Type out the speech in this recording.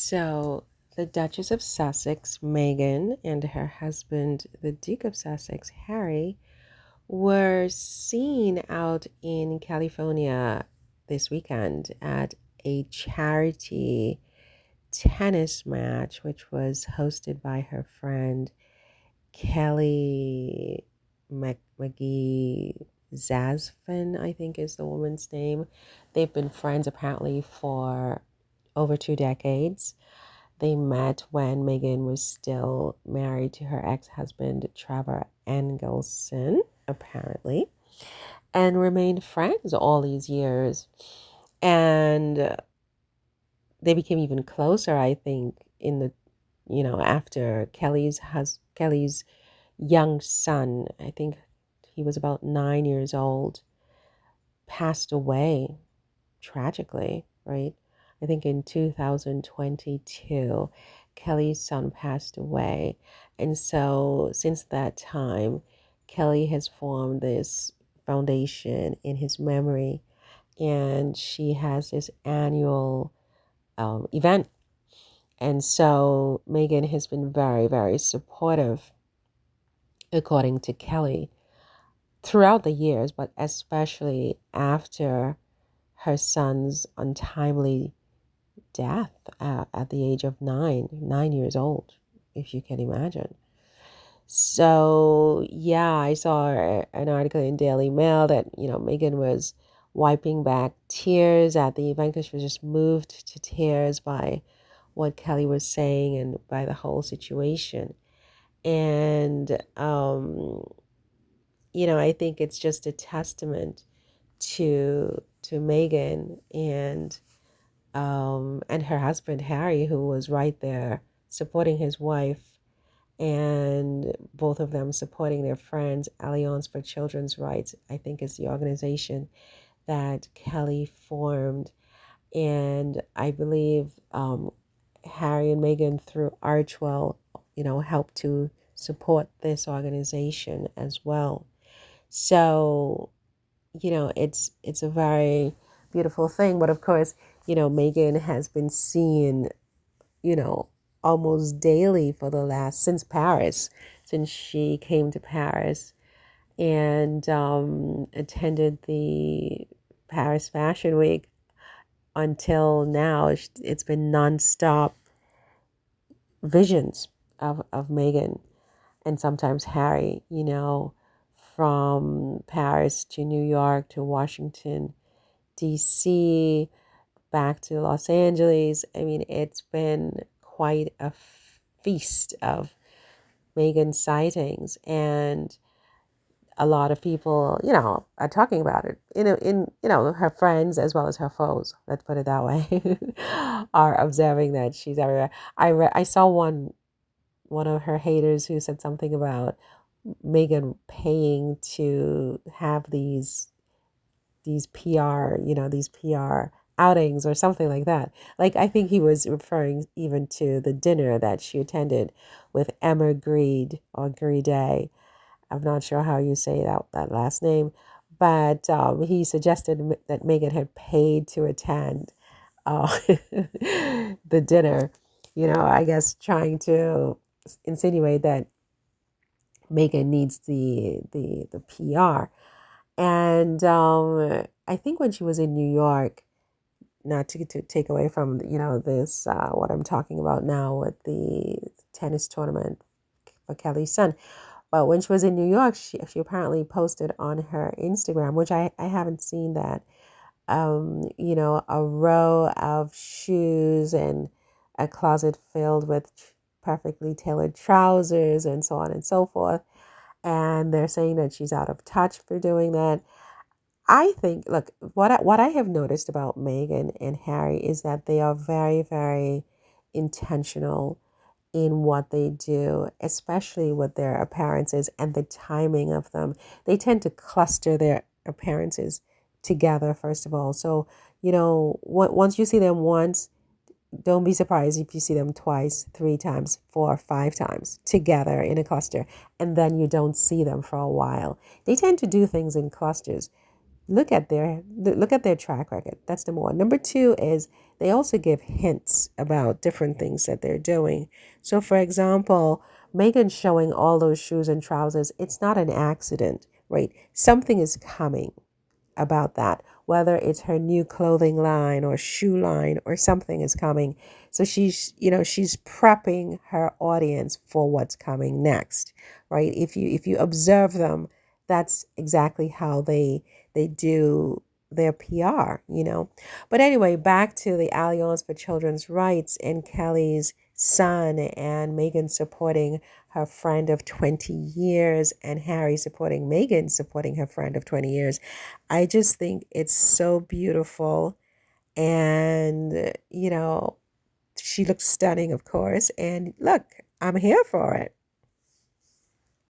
So, the Duchess of Sussex, Meghan, and her husband, the Duke of Sussex, Harry, were seen out in California this weekend at a charity tennis match, which was hosted by her friend Kelly McGee Zajfen, I think is the woman's name. They've been friends apparently for over 2 decades. They met when Meghan was still married to her ex-husband, Trevor Engelson, apparently, and remained friends all these years. And they became even closer, I think, after Kelly's young son, I think he was about 9 years old, passed away tragically, right? I think in 2022, Kelly's son passed away. And so since that time, Kelly has formed this foundation in his memory, and she has this annual event. And so Meghan has been very, very supportive, according to Kelly, throughout the years, but especially after her son's untimely death at the age of 9 years old, if you can imagine. So, yeah, I saw an article in Daily Mail that, Meghan was wiping back tears at the event because she was just moved to tears by what Kelly was saying and by the whole situation. And, I think it's just a testament to Meghan and her husband Harry, who was right there supporting his wife, and both of them supporting their friends. Alliance for Children's Rights, I think, is the organization that Kelly formed, and I believe Harry and Meghan through Archwell, helped to support this organization as well. So it's a very beautiful thing. But of course, Meghan has been seen, you know, almost daily for the last since Paris, since she came to Paris and attended the Paris Fashion Week until now. It's been nonstop visions of Meghan and sometimes Harry, from Paris to New York to Washington, DC, back to Los Angeles. I mean, it's been quite a feast of Meghan sightings, and a lot of people, are talking about it. Her friends as well as her foes. Let's put it that way, are observing that she's everywhere. I saw one of her haters who said something about Meghan paying to have these PR outings or something like that. Like, I think he was referring even to the dinner that she attended with Emma Grede or Grede. I'm not sure how you say that last name, but he suggested that Meghan had paid to attend the dinner. I guess trying to insinuate that Meghan needs the PR. And I think when she was in New York, not to take away from this what I'm talking about now with the tennis tournament for Kelly's son, but when she was in New York, she apparently posted on her Instagram, which I haven't seen that, a row of shoes and a closet filled with perfectly tailored trousers and so on and so forth. And they're saying that she's out of touch for doing that. I think, look, what I have noticed about Meghan and Harry is that they are very, very intentional in what they do, especially with their appearances and the timing of them. They tend to cluster their appearances together, first of all. So, once you see them once, don't be surprised if you see them twice, 3 times, 4, 5 times together in a cluster, and then you don't see them for a while. They tend to do things in clusters. look at their track record. That's number one. Number two is they also give hints about different things that they're doing. So, for example, Megan showing all those shoes and trousers, it's not an accident, right? Something is coming about that, whether it's her new clothing line or shoe line or something is coming. So she's prepping her audience for what's coming next, right? If you observe them, that's exactly how they do their PR. But anyway, back to the Alliance for Children's Rights and Kelly's son and Megan supporting her friend of 20 years and Harry supporting Megan supporting her friend of 20 years. I just think it's so beautiful. And, she looks stunning, of course. And look, I'm here for it.